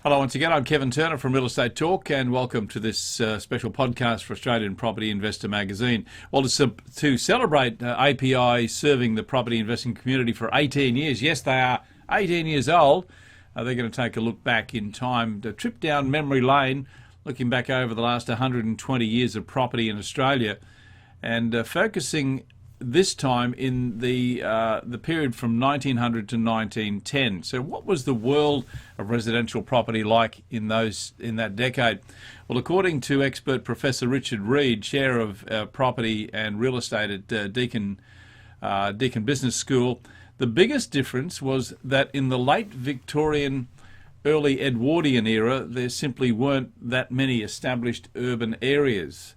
Hello once again, I'm Kevin Turner from Real Estate Talk and welcome to this special podcast for Australian Property Investor Magazine. Well, to celebrate API serving the property investing community for 18 years, yes they are 18 years old, they're going to take a look back in time, to trip down memory lane, looking back over the last 120 years of property in Australia and focusing this time in the period from 1900 to 1910. So what was the world of residential property like in that decade? Well, according to expert Professor Richard Reid, Chair of Property and Real Estate at Deakin Business School, the biggest difference was that in the late Victorian, early Edwardian era, there simply weren't that many established urban areas,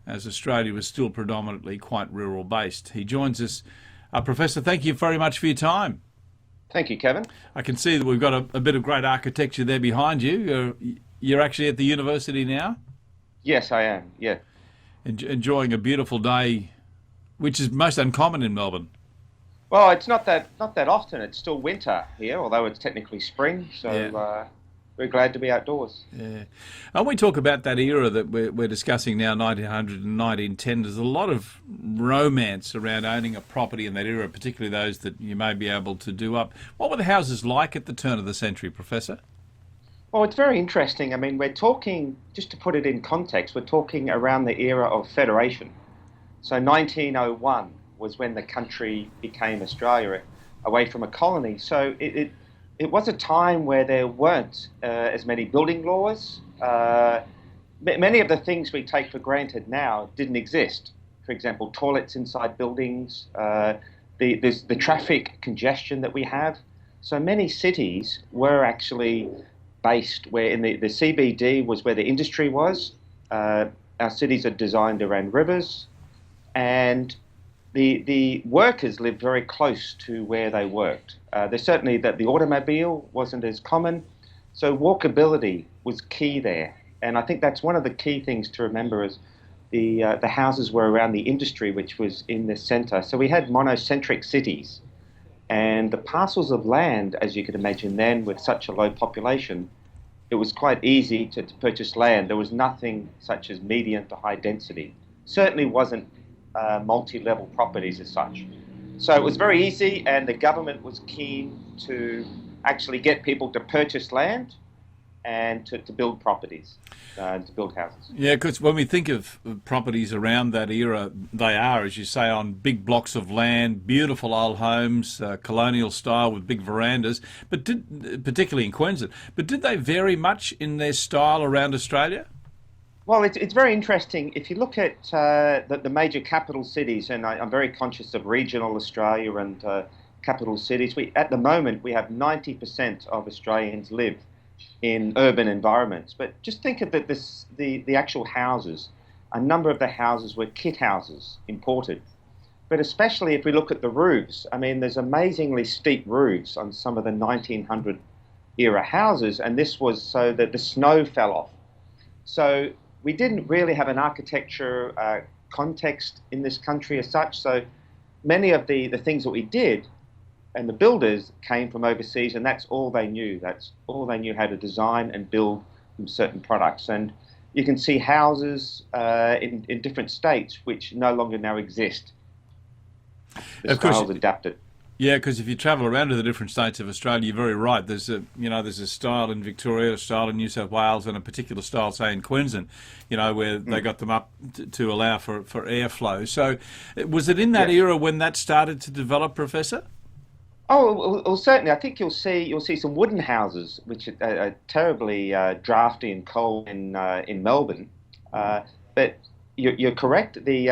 as Australia was still predominantly quite rural based. He joins us. Professor, thank you very much for your time. Thank you, Kevin. I can see that we've got a bit of great architecture there behind you. You're actually at the university now? Yes, I am, yeah. Enjoying a beautiful day, which is most uncommon in Melbourne. Well, it's not that often. It's still winter here, although it's technically spring, so Yeah. we're glad to be outdoors. Yeah. And we talk about that era that we're discussing now, 1900 and 1910. There's a lot of romance around owning a property in that era, particularly those that you may be able to do up. What were the houses like at the turn of the century, Professor? Well, it's very interesting. I mean, we're talking, just to put it in context, we're talking around the era of federation. So 1901 was when the country became Australia, away from a colony. So it was a time where there weren't as many building laws. Many of the things we take for granted now didn't exist. For example, toilets inside buildings, the traffic congestion that we have. So many cities were actually based where in the CBD was where the industry was. Our cities are designed around rivers, and the workers lived very close to where they worked. There's certainly that the automobile wasn't as common, so walkability was key there. And I think that's one of the key things to remember is the houses were around the industry, which was in the centre. So we had monocentric cities, and the parcels of land, as you could imagine then, with such a low population, it was quite easy to purchase land. There was nothing such as medium to high density. Certainly wasn't multi-level properties as such. So it was very easy, and the government was keen to actually get people to purchase land and to build properties, to build houses. Yeah, because when we think of properties around that era, they are, as you say, on big blocks of land, beautiful old homes, colonial style with big verandas, but particularly in Queensland. But did they vary much in their style around Australia? Well, it's very interesting. If you look at the major capital cities, and I'm very conscious of regional Australia and capital cities, at the moment we have 90% of Australians live in urban environments. But just think of the actual houses. A number of the houses were kit houses, imported. But especially if we look at the roofs, I mean, there's amazingly steep roofs on some of the 1900 era houses, and this was so that the snow fell off. So we didn't really have an architecture context in this country as such, so many of the things that we did and the builders came from overseas, and that's all they knew. That's all they knew how to design and build certain products. And you can see houses in different states which no longer now exist. The styles adapted. Yeah, because if you travel around to the different states of Australia, you're very right. There's a style in Victoria, a style in New South Wales, and a particular style, say, in Queensland, where they got them up to allow for airflow. So was it in that era when that started to develop, Professor? Oh, well, certainly. I think you'll see some wooden houses, which are terribly drafty and cold in Melbourne. But you're correct. The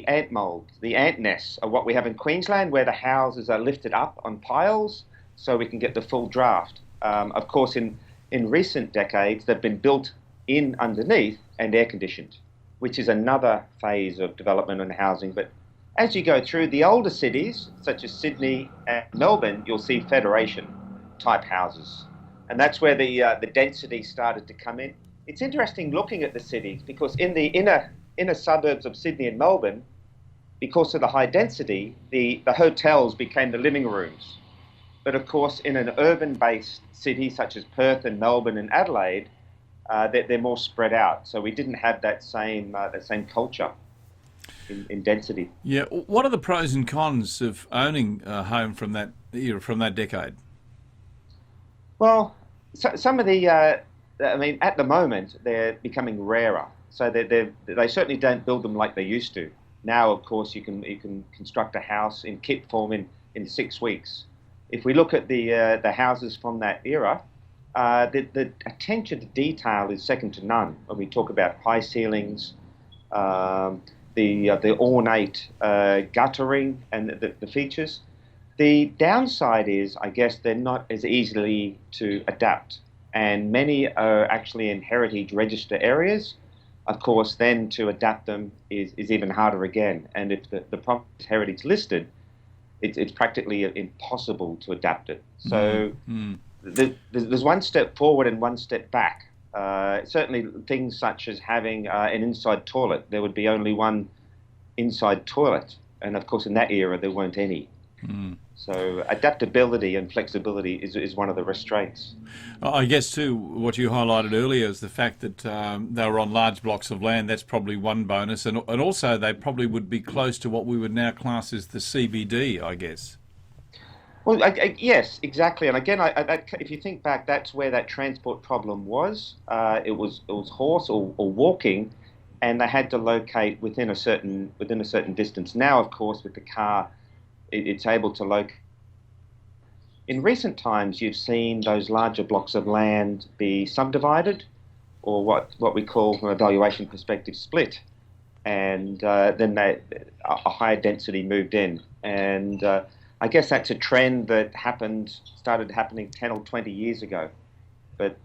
ant mold, the ant nests, are what we have in Queensland, where the houses are lifted up on piles, so we can get the full draft. Of course, in recent decades, they've been built in underneath and air conditioned, which is another phase of development and housing. But as you go through the older cities, such as Sydney and Melbourne, you'll see federation type houses, and that's where the density started to come in. It's interesting looking at the cities because in the inner suburbs of Sydney and Melbourne, because of the high density, the hotels became the living rooms. But of course, in an urban-based city such as Perth and Melbourne and Adelaide, they're more spread out. So we didn't have that same culture in density. Yeah. What are the pros and cons of owning a home from that era, from that decade? Well, some of I mean, at the moment, they're becoming rarer. So they certainly don't build them like they used to. Now, of course, you can construct a house in kit form in 6 weeks. If we look at the houses from that era, the attention to detail is second to none. When we talk about high ceilings, the ornate guttering and the features. The downside is, I guess, they're not as easily to adapt, and many are actually in heritage register areas. Of course, then to adapt them is even harder again. And if the property is heritage listed, it's practically impossible to adapt it. So there's one step forward and one step back. Certainly things such as having an inside toilet. There would be only one inside toilet. And of course, in that era, there weren't any. So adaptability and flexibility is one of the restraints. I guess too, what you highlighted earlier is the fact that they were on large blocks of land. That's probably one bonus, and also they probably would be close to what we would now class as the CBD, I guess. Well, yes, exactly. And again, if you think back, that's where that transport problem was. It was horse or walking, and they had to locate within a certain distance. Now, of course, with the car, it's able to locate. In recent times, you've seen those larger blocks of land be subdivided, or what we call, from a valuation perspective, split, and then a higher density moved in. And I guess that's a trend that started happening 10 or 20 years ago. But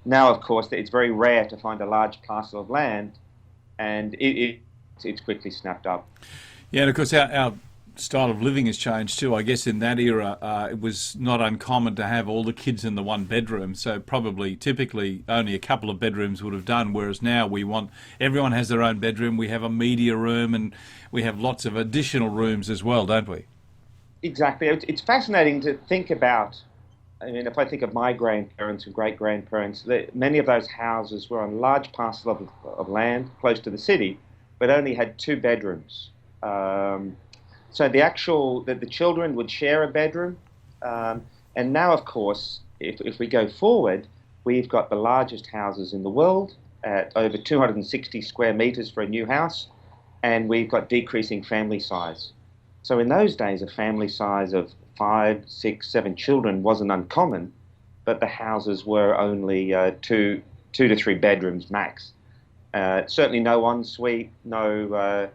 now, of course, it's very rare to find a large parcel of land, and it's quickly snapped up. Yeah, and of course our style of living has changed too. I guess in that era, it was not uncommon to have all the kids in the one bedroom. So typically, only a couple of bedrooms would have done. Whereas now everyone has their own bedroom. We have a media room, and we have lots of additional rooms as well, don't we? Exactly. It's fascinating to think about. I mean, if I think of my grandparents and great-grandparents, many of those houses were on large parcels of land close to the city, but only had 2 bedrooms. So the children would share a bedroom. And now, of course, if we go forward, we've got the largest houses in the world at over 260 square meters for a new house, and we've got decreasing family size. So in those days, a family size of 5, 6, 7 children wasn't uncommon, but the houses were only 2 to 3 bedrooms max. Certainly no ensuite, no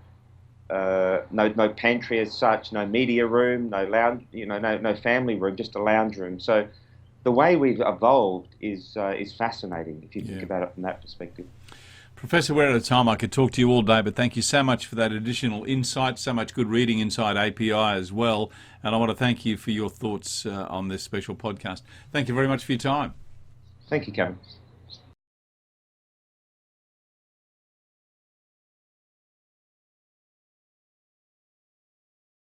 pantry as such, no media room, no lounge, no family room, just a lounge room. So the way we've evolved is fascinating if you think about it from that perspective. Professor, we're out of time. I could talk to you all day, but thank you so much for that additional insight, so much good reading inside API as well. And I want to thank you for your thoughts on this special podcast. Thank you very much for your time. Thank you, Kevin.